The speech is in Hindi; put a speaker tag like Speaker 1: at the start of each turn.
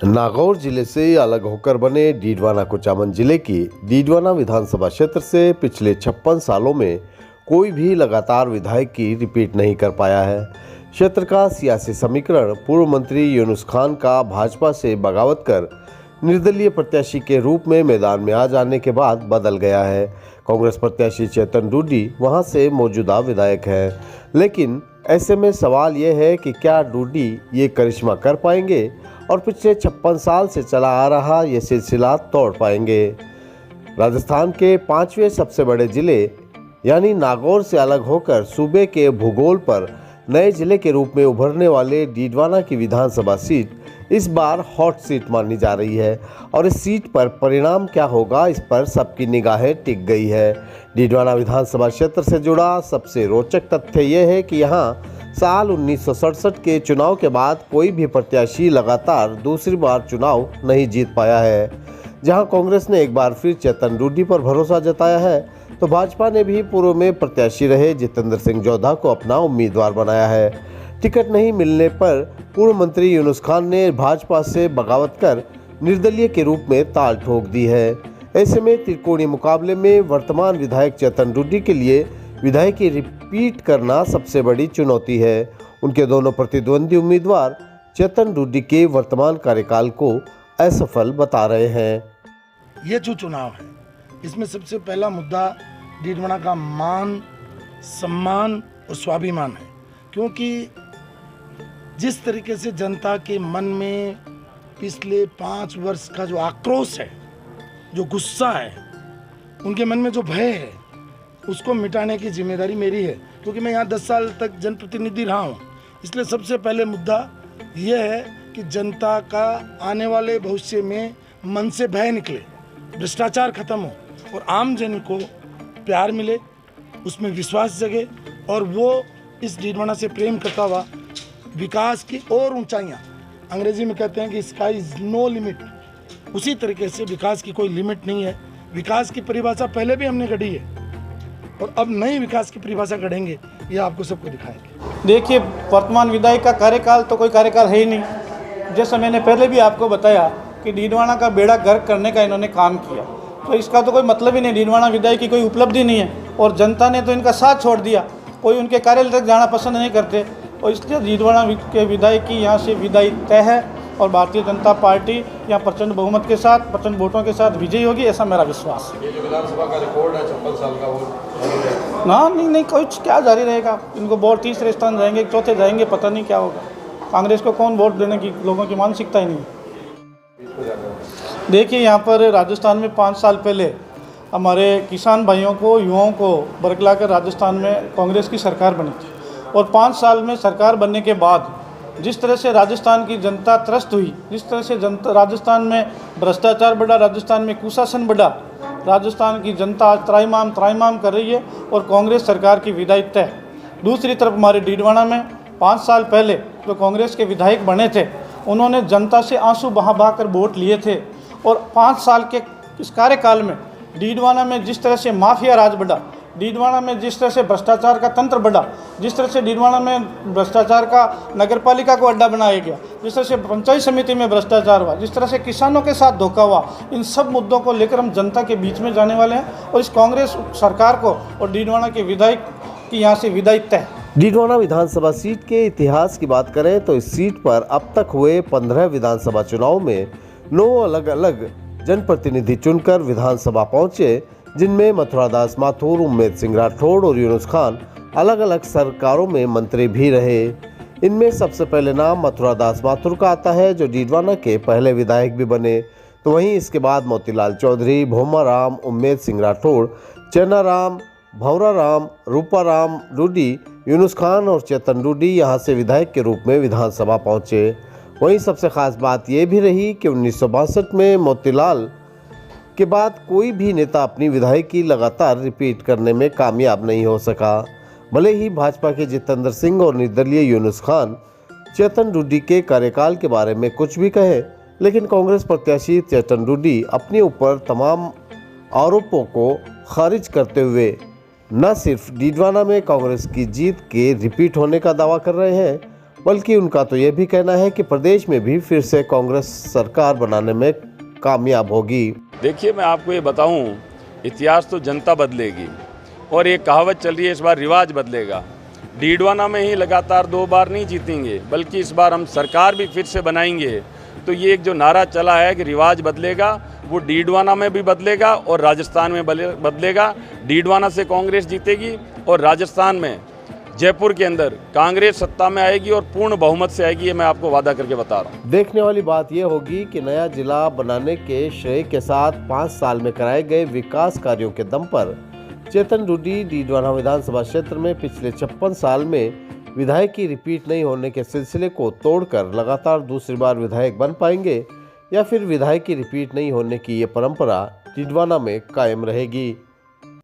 Speaker 1: नागौर जिले से अलग होकर बने डीडवाना कुचामन जिले की डीडवाना विधानसभा क्षेत्र से पिछले 56 सालों में कोई भी लगातार विधायक की रिपीट नहीं कर पाया है। क्षेत्र का सियासी समीकरण पूर्व मंत्री यूनुस खान का भाजपा से बगावत कर निर्दलीय प्रत्याशी के रूप में मैदान में आ जाने के बाद बदल गया है। कांग्रेस प्रत्याशी चेतन डूडी वहां से मौजूदा विधायक हैं, लेकिन ऐसे में सवाल यह है कि क्या डूडी ये करिश्मा कर पाएंगे और पिछले 56 साल से चला आ रहा ये सिलसिला तोड़ पाएंगे। राजस्थान के 5वें सबसे बड़े जिले यानी नागौर से अलग होकर सूबे के भूगोल पर नए जिले के रूप में उभरने वाले डीडवाना की विधानसभा सीट इस बार हॉट सीट मानी जा रही है और इस सीट पर परिणाम क्या होगा इस पर सबकी निगाहें टिक गई है। डीडवाना विधानसभा क्षेत्र से जुड़ा सबसे रोचक तथ्य यह है कि यहाँ साल 1967 के चुनाव के बाद कोई भी प्रत्याशी लगातार दूसरी बार चुनाव नहीं जीत पाया है। जहां कांग्रेस ने एक बार फिर चेतन डूडी पर भरोसा जताया है, तो भाजपा ने भी पूर्व में प्रत्याशी रहे जितेंद्र सिंह जोधा को अपना उम्मीदवार बनाया है। टिकट नहीं मिलने पर पूर्व मंत्री यूनुस खान ने भाजपा से बगावत कर निर्दलीय के रूप में ताल ठोक दी है। ऐसे में त्रिकोणीय मुकाबले में वर्तमान विधायक चेतन डूडी के लिए विधायकी रिपीट करना सबसे बड़ी चुनौती है। उनके दोनों प्रतिद्वंदी उम्मीदवार चेतन डूडी के वर्तमान कार्यकाल को असफल बता रहे हैं।
Speaker 2: ये जो चुनाव है इसमें सबसे पहला मुद्दा डीडवाना का मान, सम्मान और स्वाभिमान है, क्योंकि जिस तरीके से जनता के मन में पिछले 5 वर्ष का जो आक्रोश है, जो गुस्सा है, उनके मन में जो भय है, उसको मिटाने की जिम्मेदारी मेरी है, क्योंकि मैं यहाँ 10 साल तक जनप्रतिनिधि रहा हूँ। इसलिए सबसे पहले मुद्दा यह है कि जनता का आने वाले भविष्य में मन से भय निकले, भ्रष्टाचार खत्म हो और आम जन को प्यार मिले, उसमें विश्वास जगे और वो इस डीडवाना से प्रेम करता हुआ विकास की और ऊंचाइयाँ, अंग्रेजी में कहते हैं कि स्काई इज नो लिमिट, उसी तरीके से विकास की कोई लिमिट नहीं है। विकास की परिभाषा पहले भी हमने गढ़ी है और अब नई विकास की परिभाषा गढ़ेंगे, ये आपको सबको दिखाएंगे।
Speaker 3: देखिए, वर्तमान विधायक का कार्यकाल तो कोई कार्यकाल है ही नहीं। जैसा मैंने पहले भी आपको बताया कि डीडवाना का बेड़ा गर्क करने का इन्होंने काम किया, तो इसका तो कोई मतलब ही नहीं। डीडवाना विधायक की कोई उपलब्धि नहीं है और जनता ने तो इनका साथ छोड़ दिया, कोई उनके कार्यालय तक जाना पसंद नहीं करते और इसलिए डीडवाना के विधायक की यहाँ से विदाई तय है और भारतीय जनता पार्टी यहाँ प्रचंड बहुमत के साथ, प्रचंड वोटों के साथ विजयी होगी, ऐसा मेरा विश्वास है।
Speaker 4: ये जो विधानसभा का रिकॉर्ड है 56 साल का, वो
Speaker 3: ना नहीं कुछ क्या जारी रहेगा। इनको वोट तीसरे स्थान जाएंगे, चौथे जाएंगे, पता नहीं क्या होगा। कांग्रेस को कौन वोट देने की लोगों की मानसिकता ही नहीं। देखिए, यहाँ पर राजस्थान में 5 साल पहले हमारे किसान भाइयों को, युवाओं को बरगला कर राजस्थान में कांग्रेस की सरकार बनी थी और 5 साल में सरकार बनने के बाद जिस तरह से राजस्थान की जनता त्रस्त हुई, जिस तरह से जनता राजस्थान में भ्रष्टाचार बढ़ा, राजस्थान में कुशासन बढ़ा, राजस्थान की जनता आज त्राईमाम कर रही है और कांग्रेस सरकार की विदाई तय। दूसरी तरफ हमारे डीडवाना में 5 साल पहले जो कांग्रेस के विधायक बने थे, उन्होंने जनता से आंसू बहा कर वोट लिए थे और 5 साल के इस कार्यकाल में डीडवाना में जिस तरह से माफिया राज बढ़ा, डीडवाना में जिस तरह से भ्रष्टाचार का तंत्र बढ़ा, जिस तरह से डीडवाना में भ्रष्टाचार का नगरपालिका को अड्डा बनाया गया, जिस तरह से पंचायत समिति में भ्रष्टाचार हुआ, जिस तरह से किसानों के साथ धोखा हुआ, इन सब मुद्दों को लेकर हम जनता के बीच में जाने वाले हैं और इस कांग्रेस सरकार को और डीडवाना के विधायक की यहाँ से विदाई तय।
Speaker 1: डीडवाना विधानसभा सीट के इतिहास की बात करें तो इस सीट पर अब तक हुए 15 विधानसभा चुनाव में 9 अलग अलग जनप्रतिनिधि चुनकर विधानसभा पहुंचे, जिनमें मथुरादास माथुर, उम्मेद सिंह राठौड़ और यूनुस खान अलग अलग सरकारों में मंत्री भी रहे। इनमें सबसे पहले नाम मथुरादास माथुर का आता है, जो डीडवाना के पहले विधायक भी बने। तो वहीं इसके बाद मोतीलाल चौधरी, भोमाराम, उम्मेद सिंह राठौड़, चेन्नाराम, भंवराराम, रूपाराम डूडी, यूनुस खान और चेतन डूडी यहाँ से विधायक के रूप में विधानसभा पहुँचे। वहीं सबसे खास बात यह भी रही कि 1962 में मोतीलाल के बाद कोई भी नेता अपनी विधायकी लगातार रिपीट करने में कामयाब नहीं हो सका। भले ही भाजपा के जितेंद्र सिंह और निर्दलीय यूनुस खान चेतन डूडी के कार्यकाल के बारे में कुछ भी कहे, लेकिन कांग्रेस प्रत्याशी चेतन डूडी अपने ऊपर तमाम आरोपों को खारिज करते हुए न सिर्फ डीडवाना में कांग्रेस की जीत के रिपीट होने का दावा कर रहे हैं, बल्कि उनका तो यह भी कहना है कि प्रदेश में भी फिर से कांग्रेस सरकार बनाने में कामयाब होगी।
Speaker 5: देखिए, मैं आपको ये बताऊं, इतिहास तो जनता बदलेगी और एक कहावत चल रही है, इस बार रिवाज बदलेगा। डीडवाना में ही लगातार 2 बार नहीं जीतेंगे, बल्कि इस बार हम सरकार भी फिर से बनाएंगे। तो ये एक जो नारा चला है कि रिवाज बदलेगा, वो डीडवाना में भी बदलेगा और राजस्थान में बदलेगा। डीडवाना से कांग्रेस जीतेगी और राजस्थान में जयपुर के अंदर कांग्रेस सत्ता में आएगी और पूर्ण बहुमत से आएगी। ये मैं आपको वादा करके बता रहा हूँ।
Speaker 1: देखने वाली बात यह होगी कि नया जिला बनाने के श्रेय के साथ 5 साल में कराए गए विकास कार्यों के दम पर चेतन डूडी डीडवाना विधानसभा क्षेत्र में पिछले 56 साल में विधायक की रिपीट नहीं होने के सिलसिले को तोड़कर लगातार दूसरी बार विधायक बन पाएंगे, या फिर विधायक की रिपीट नहीं होने की ये परंपरा डीडवाना में कायम रहेगी।